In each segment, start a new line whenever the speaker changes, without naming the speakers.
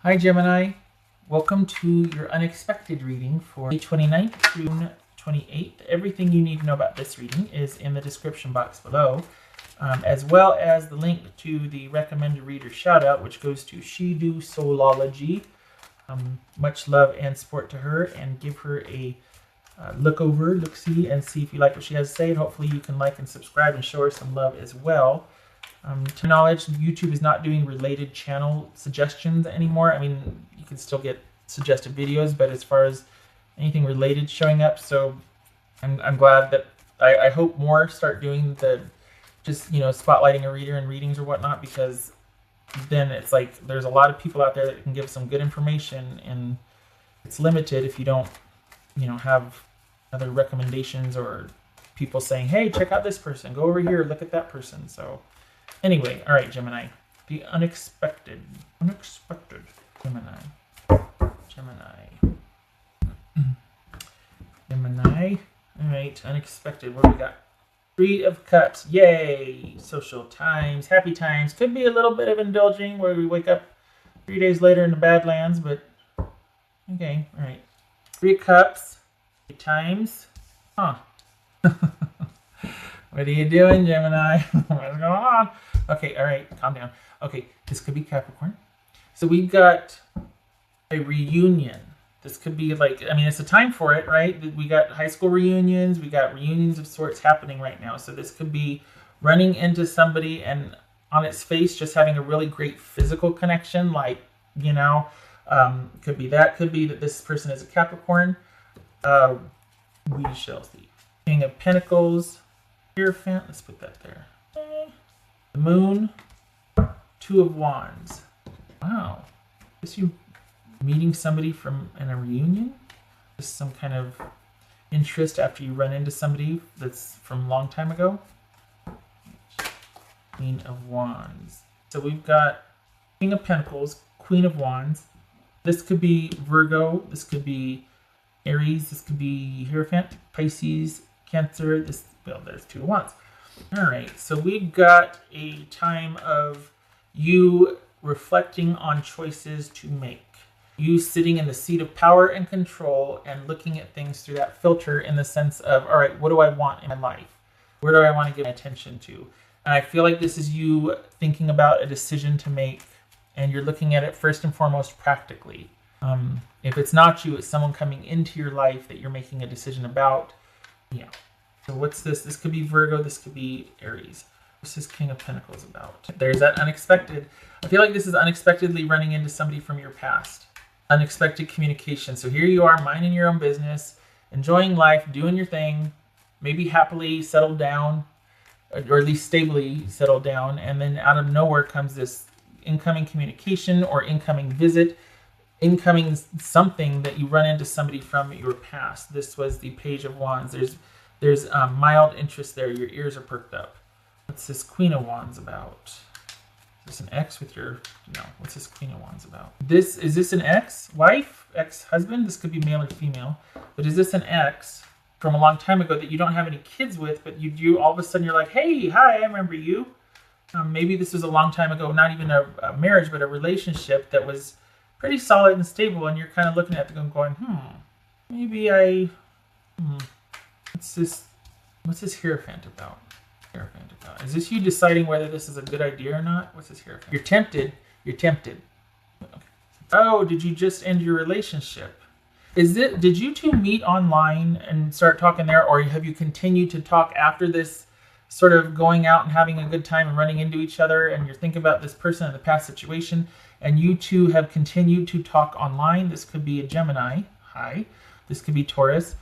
Hi Gemini, welcome to your unexpected reading for May 29th, June 28th. Everything you need to know about this reading is in the description box below, as well as the link to the recommended reader shout out, which goes to She Do Soulology. Much love and support to her, and give her a look-see, and see if you like what she has to say, and hopefully you can like and subscribe and show her some love as well. To knowledge, YouTube is not doing related channel suggestions anymore. I mean, you can still get suggested videos, but as far as anything related showing up, so I'm glad that I hope more start doing the just, spotlighting a reader and readings or whatnot, because then it's like there's a lot of people out there that can give some good information, and it's limited if you don't, have other recommendations or people saying, hey, check out this person, go over here, look at that person. So anyway, all right, Gemini, the unexpected Gemini. All right, unexpected. What do we got? Three of Cups. Yay! Social times, happy times. Could be a little bit of indulging where we wake up 3 days later in the Badlands, but okay, all right. Three of Cups, happy times. Huh. What are you doing, Gemini? What's going on? Okay, all right, calm down. Okay, this could be Capricorn. So we've got a reunion. This could be like, it's a time for it, right? We got high school reunions. We got reunions of sorts happening right now. So this could be running into somebody and on its face just having a really great physical connection. Like, could be that. Could be that this person is a Capricorn. We shall see. King of Pentacles. Hierophant. Let's put that there. The Moon. Two of Wands. Wow. Is you meeting somebody in a reunion? Just some kind of interest after you run into somebody that's from a long time ago. Queen of Wands. So we've got King of Pentacles, Queen of Wands. This could be Virgo. This could be Aries. This could be Hierophant, Pisces, Cancer. There's Two of Wands. All right, so we've got a time of you reflecting on choices to make. You sitting in the seat of power and control and looking at things through that filter in the sense of, all right, what do I want in my life? Where do I want to give my attention to? And I feel like this is you thinking about a decision to make, and you're looking at it first and foremost practically. If it's not you, it's someone coming into your life that you're making a decision about. Yeah. So what's this? This could be Virgo. This could be Aries. What's this King of Pentacles about? There's that unexpected. I feel like this is unexpectedly running into somebody from your past. Unexpected communication. So here you are, minding your own business, enjoying life, doing your thing, maybe happily settled down, or at least stably settled down, and then out of nowhere comes this incoming communication or incoming visit, incoming something that you run into somebody from your past. This was the Page of Wands. There's mild interest there. Your ears are perked up. What's this Queen of Wands about? Is this an ex with your... No. What's this Queen of Wands about? Is this an ex-wife? Ex-husband? This could be male or female. But is this an ex from a long time ago that you don't have any kids with, but you do all of a sudden you're like, hey, hi, I remember you. Maybe this was a long time ago, not even a marriage, but a relationship that was pretty solid and stable, and you're kind of looking at it going, maybe what's this Hierophant about? Is this you deciding whether this is a good idea or not? What's this Hierophant? You're tempted. Okay. Oh, did you just end your relationship? Did you two meet online and start talking there, or have you continued to talk after this, sort of going out and having a good time and running into each other, and you're thinking about this person in the past situation, and you two have continued to talk online? This could be a Gemini. Hi. This could be Taurus.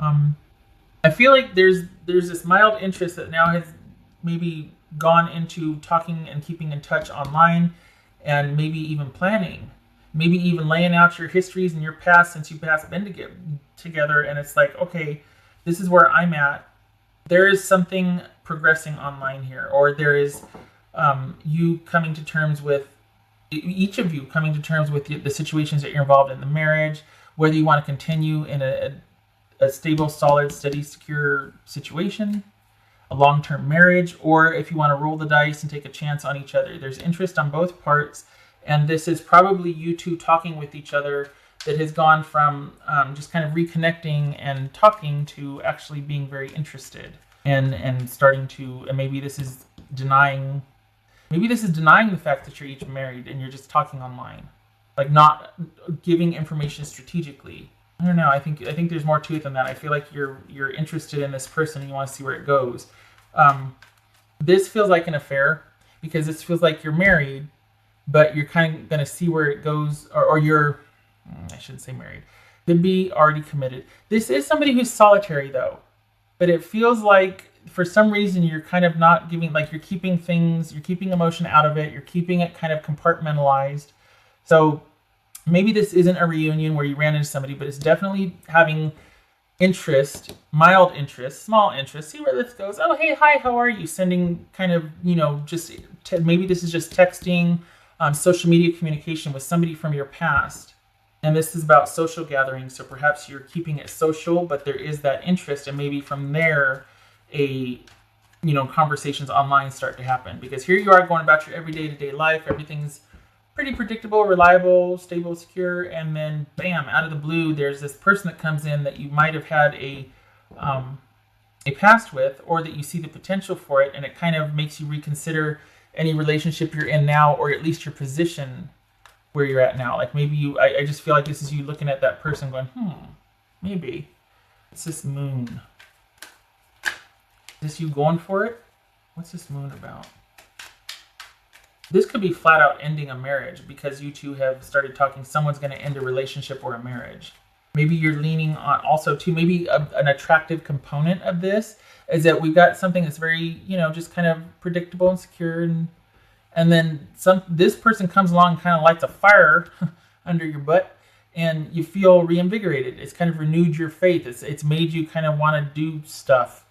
I feel like there's this mild interest that now has maybe gone into talking and keeping in touch online, and maybe even planning, maybe even laying out your histories and your past since you past been together, and it's like, okay, this is where I'm at. There is something progressing online here, or there is you coming to terms with, each of you coming to terms with the situations that you're involved in the marriage, whether you want to continue in a stable, solid, steady, secure situation, a long-term marriage, or if you want to roll the dice and take a chance on each other. There's interest on both parts, And this is probably you two talking with each other that has gone from just kind of reconnecting and talking to actually being very interested and starting to, and maybe this is denying the fact that you're each married and you're just talking online, like not giving information strategically. I don't know. I think there's more to it than that. I feel like you're interested in this person and you want to see where it goes. This feels like an affair because this feels like you're married, but you're kind of going to see where it goes, or you're, I shouldn't say married, could be already committed. This is somebody who's solitary though, but it feels like for some reason you're kind of not giving, like you're keeping emotion out of it. You're keeping it kind of compartmentalized. So maybe this isn't a reunion where you ran into somebody, but it's definitely having interest, mild interest, small interest. See where this goes. Oh, hey, hi, how are you? Sending kind of, maybe this is just texting, social media communication with somebody from your past. And this is about social gatherings. So perhaps you're keeping it social, but there is that interest. And maybe from there, conversations online start to happen. Because here you are going about your everyday to day life. Everything's pretty predictable, reliable, stable, secure. And then bam, out of the blue, there's this person that comes in that you might have had a past with, or that you see the potential for it. And it kind of makes you reconsider any relationship you're in now, or at least your position where you're at now. Like maybe I just feel like this is you looking at that person going, maybe. What's this moon? Is this you going for it? What's this moon about? This could be flat out ending a marriage because you two have started talking. Someone's going to end a relationship or a marriage. Maybe you're leaning on also too, maybe an attractive component of this is that we've got something that's very, just kind of predictable and secure, and then this person comes along and kind of lights a fire under your butt, and you feel reinvigorated. It's kind of renewed your faith. It's made you kind of want to do stuff.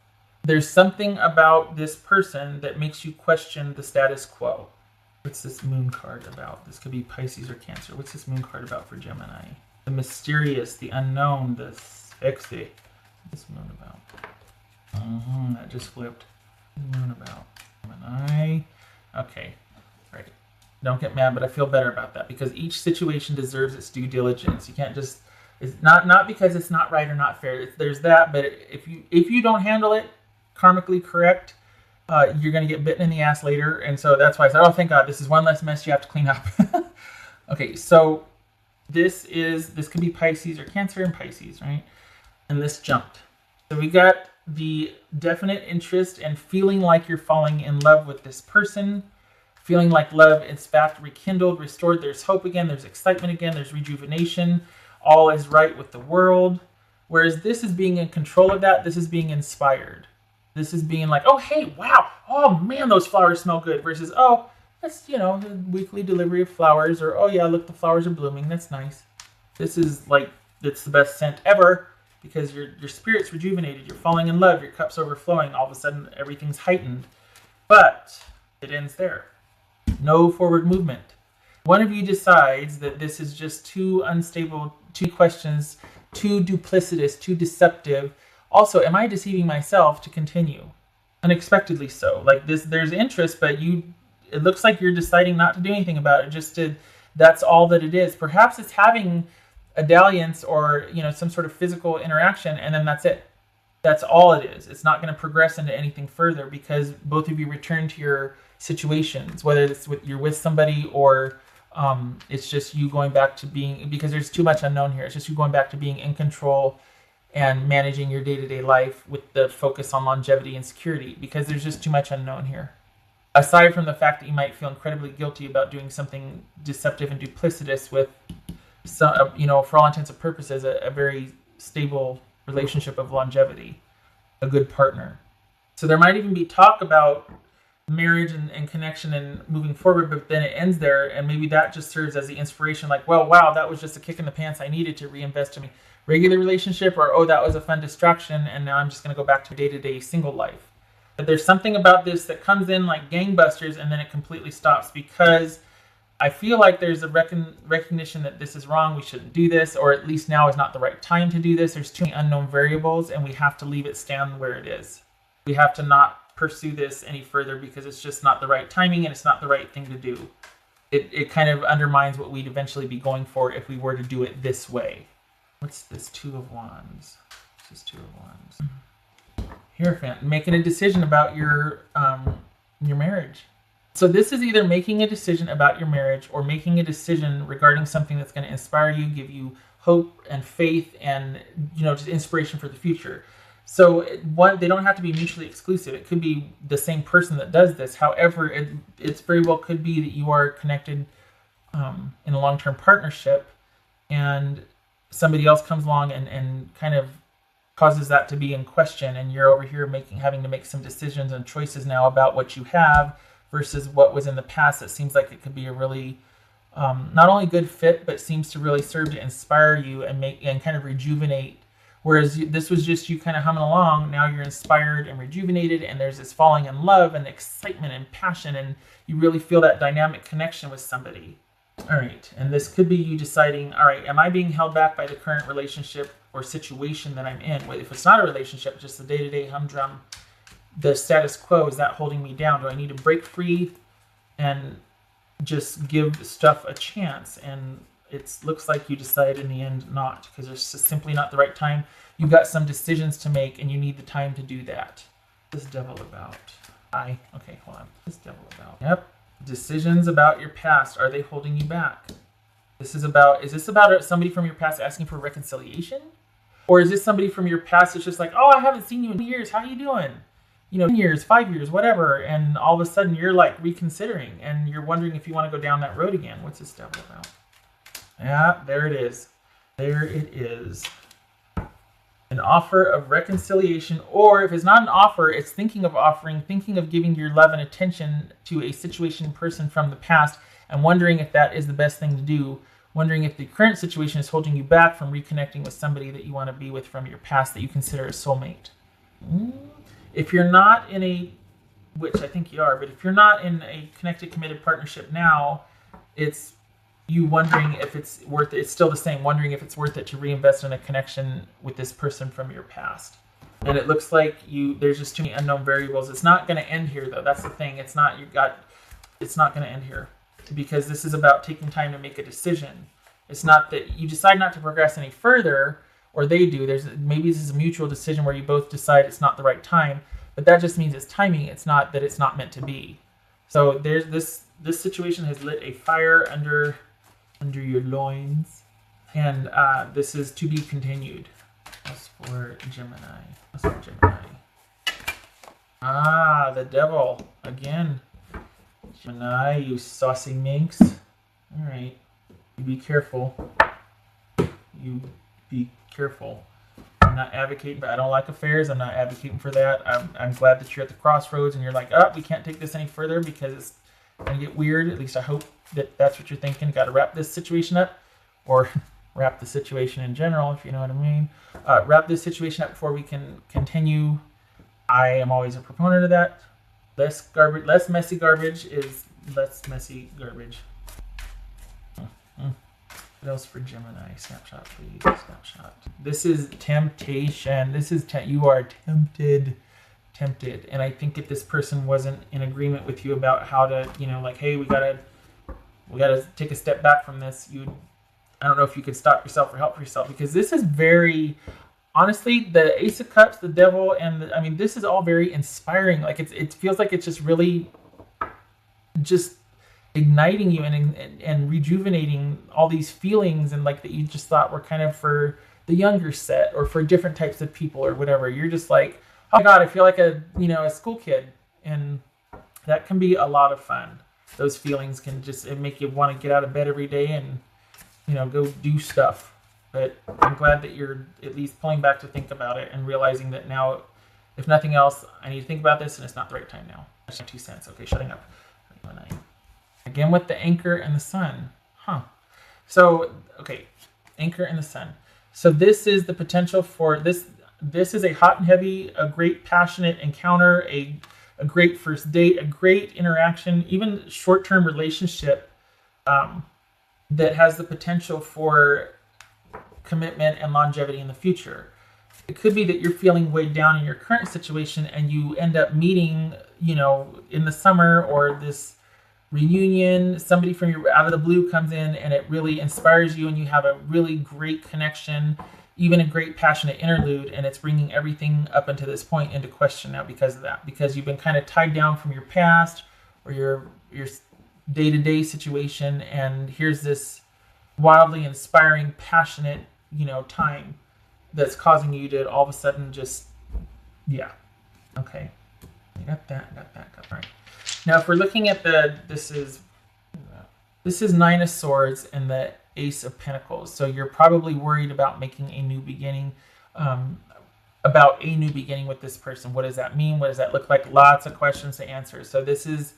There's something about this person that makes you question the status quo. What's this moon card about? This could be Pisces or Cancer. What's this moon card about for Gemini? The mysterious, the unknown, the sexy. What's this moon about? That just flipped. What's this moon about? Gemini. Okay. Right. Don't get mad, but I feel better about that because each situation deserves its due diligence. You can't just, it's not because it's not right or not fair. There's that, but if you don't handle it karmically correct, you're going to get bitten in the ass later. And so that's why I said, oh, thank God, this is one less mess you have to clean up. Okay, so this could be Pisces or Cancer and Pisces, right? And this jumped. So we got the definite interest and feeling like you're falling in love with this person. Feeling like love is back, rekindled, restored. There's hope again. There's excitement again. There's rejuvenation. All is right with the world. Whereas this is being in control of that. This is being inspired. This is being like, oh, hey, wow. Oh, man, those flowers smell good. Versus, oh, that's, the weekly delivery of flowers. Or, oh, yeah, look, the flowers are blooming. That's nice. This is like, it's the best scent ever because your spirit's rejuvenated. You're falling in love. Your cup's overflowing. All of a sudden, everything's heightened. But it ends there. No forward movement. One of you decides that this is just too unstable, too questions, too duplicitous, too deceptive. Also, am I deceiving myself to continue? Unexpectedly so. Like this, there's interest, but it looks like you're deciding not to do anything about it. That's all that it is. Perhaps it's having a dalliance or, some sort of physical interaction, and then that's it. That's all it is. It's not going to progress into anything further because both of you return to your situations, whether it's you're with somebody or it's just you going back to being, because there's too much unknown here. It's just you going back to being in control and managing your day-to-day life with the focus on longevity and security because there's just too much unknown here. Aside from the fact that you might feel incredibly guilty about doing something deceptive and duplicitous with, for all intents and purposes, a very stable relationship of longevity, a good partner. So there might even be talk about marriage and connection and moving forward, but then it ends there, and maybe that just serves as the inspiration, like, well, wow, that was just a kick in the pants I needed to reinvest in a regular relationship, or, oh, that was a fun distraction, and now I'm just going to go back to day-to-day single life. But there's something about this that comes in like gangbusters, and then it completely stops, because I feel like there's a recognition that this is wrong, we shouldn't do this, or at least now is not the right time to do this. There's too many unknown variables, and we have to leave it stand where it is. We have to not pursue this any further because it's just not the right timing and it's not the right thing to do. it kind of undermines what we'd eventually be going for if we were to do it this way. What's this? Two of Wands. This is Two of Wands. Hierophant, making a decision about your marriage. So this is either making a decision about your marriage or making a decision regarding something that's going to inspire you, give you hope and faith and, just inspiration for the future. So they don't have to be mutually exclusive. It could be the same person that does this. However, it's very well could be that you are connected in a long-term partnership and somebody else comes along and kind of causes that to be in question, and you're over here having to make some decisions and choices now about what you have versus what was in the past. It seems like it could be a really not only good fit, but seems to really serve to inspire you and kind of rejuvenate. Whereas this was just you kind of humming along. Now you're inspired and rejuvenated, and there's this falling in love and excitement and passion, and you really feel that dynamic connection with somebody. All right, and this could be you deciding, all right, am I being held back by the current relationship or situation that I'm in? If it's not a relationship, just the day-to-day humdrum, the status quo, is that holding me down? Do I need to break free and just give stuff a chance? And it looks like you decide in the end not, because it's just simply not the right time. You've got some decisions to make, and you need the time to do that. What's this Devil about? Okay, hold on. What's this Devil about? Yep. Decisions about your past. Are they holding you back? Is this about somebody from your past asking for reconciliation? Or is this somebody from your past that's just like, oh, I haven't seen you in years. How are you doing? 10 years, 5 years, whatever. And all of a sudden you're like reconsidering and you're wondering if you want to go down that road again. What's this Devil about? Yeah, there it is. There it is. An offer of reconciliation, or if it's not an offer, it's thinking of giving your love and attention to a situation, person from the past, and wondering if that is the best thing to do, wondering if the current situation is holding you back from reconnecting with somebody that you want to be with from your past that you consider a soulmate. If you're not in which I think you are, but if you're not in a connected, committed partnership now, it's you wondering if it's worth it. It's still the same, wondering if it's worth it to reinvest in a connection with this person from your past. And it looks like there's just too many unknown variables. It's not going to end here, though. That's the thing. It's not going to end here, because this is about taking time to make a decision. It's not that you decide not to progress any further, or they do. Maybe this is a mutual decision where you both decide it's not the right time, but that just means it's timing. It's not that it's not meant to be. So there's this situation has lit a fire under your loins, and this is to be continued. That's for Gemini. The Devil again. Gemini, you saucy minx. All right, you be careful. I'm not advocating, but I don't like affairs. I'm not advocating for that. I'm glad that you're at the crossroads and you're like, we can't take this any further because it's going to get weird. At least I hope that's what you're thinking. Got to wrap this situation up, or wrap the situation in general, if you know what I mean. Wrap this situation up before we can continue. I am always a proponent of that. Less messy garbage is less messy garbage. What else for Gemini? Snapshot, please. Snapshot. This is temptation. This is you are tempted. And I think if this person wasn't in agreement with you about how to, hey, we gotta take a step back from this, I don't know if you could stop yourself or help yourself, because this is very, honestly, the Ace of Cups, the Devil, and this is all very inspiring. Like it feels like it's just really just igniting you and rejuvenating all these feelings, and like that you just thought were kind of for the younger set or for different types of people or whatever. You're just like, oh my God, I feel like a school kid, and that can be a lot of fun. Those feelings can just make you want to get out of bed every day and go do stuff. But I'm glad that you're at least pulling back to think about it and realizing that now, if nothing else, I need to think about this, and it's not the right time now. That's my 2 cents. Okay, shutting up. Again with the Anchor and the Sun. So, okay, Anchor and the Sun. So this is the potential for this. This is a hot and heavy, a great passionate encounter, a great first date, a great interaction, even short-term relationship that has the potential for commitment and longevity in the future. It could be that you're feeling weighed down in your current situation and you end up meeting, in the summer or this reunion, somebody from your out of the blue comes in and it really inspires you and you have a really great connection, even a great passionate interlude, and it's bringing everything up until this point into question now because of that, because you've been kind of tied down from your past or your day-to-day situation, and here's this wildly inspiring, passionate, time that's causing you to all of a sudden just, yeah. Okay. I got that. All right. Now, if we're looking at this is Nine of Swords and the Ace of Pentacles. So you're probably worried about making a new beginning, with this person. What does that mean? What does that look like? Lots of questions to answer. So this is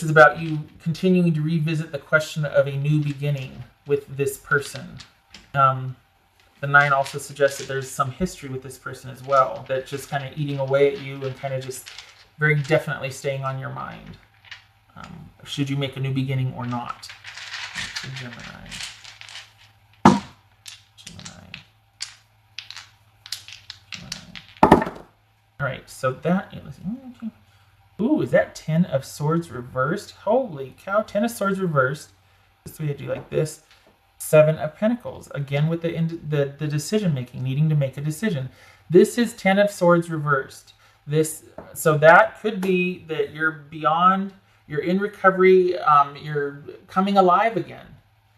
about you continuing to revisit the question of a new beginning with this person. The Nine also suggests that there's some history with this person as well, that's just kind of eating away at you and kind of just very definitely staying on your mind. Should you make a new beginning or not? Gemini. All right, so that is... Ooh, is that 10 of Swords reversed? Holy cow, 10 of Swords reversed. This way I do like this. 7 of Pentacles, again with the decision making, needing to make a decision. This is 10 of Swords reversed. So that could be that you're beyond, you're in recovery, you're coming alive again.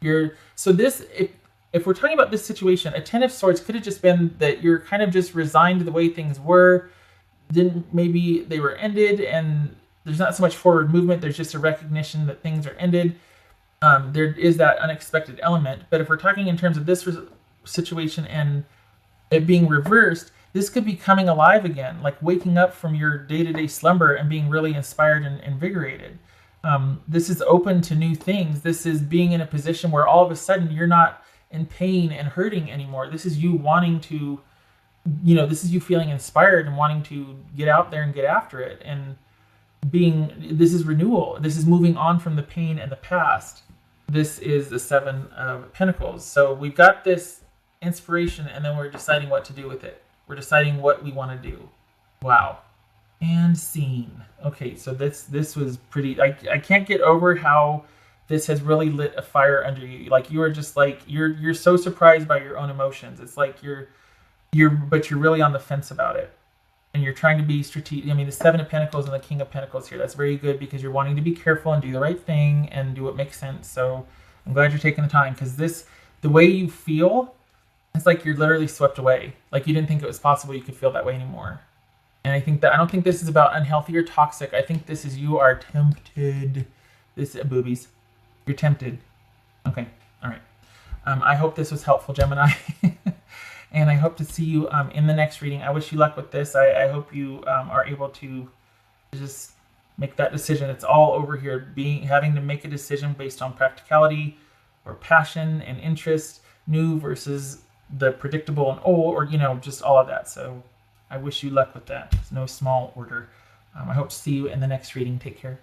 If we're talking about this situation, a 10 of Swords could have just been that you're kind of just resigned to the way things were. Maybe they were ended and there's not so much forward movement. There's just a recognition that things are ended. There is that unexpected element. But if we're talking in terms of this situation and it being reversed, this could be coming alive again, like waking up from your day-to-day slumber and being really inspired and invigorated. This is open to new things. This is being in a position where all of a sudden you're not in pain and hurting anymore. This is you wanting to, this is you feeling inspired and wanting to get out there and get after it. And this is renewal. This is moving on from the pain and the past. This is the 7 of Pentacles. So we've got this inspiration and then we're deciding what to do with it. We're deciding what we want to do. Wow. And scene. Okay, so this was pretty... I can't get over how this has really lit a fire under you. Like you are just like, you're so surprised by your own emotions. It's like but you're really on the fence about it. And you're trying to be strategic. I mean, the 7 of Pentacles and the King of Pentacles here, that's very good because you're wanting to be careful and do the right thing and do what makes sense. So I'm glad you're taking the time because the way you feel, it's like you're literally swept away. Like you didn't think it was possible you could feel that way anymore. And I don't think this is about unhealthy or toxic. I think this is you are tempted. Boobies. You're tempted. Okay. All right. I hope this was helpful, Gemini. And I hope to see you in the next reading. I wish you luck with this. I hope you are able to just make that decision. It's all over here. Having to make a decision based on practicality or passion and interest, new versus the predictable and old, or just all of that. So I wish you luck with that. It's no small order. I hope to see you in the next reading. Take care.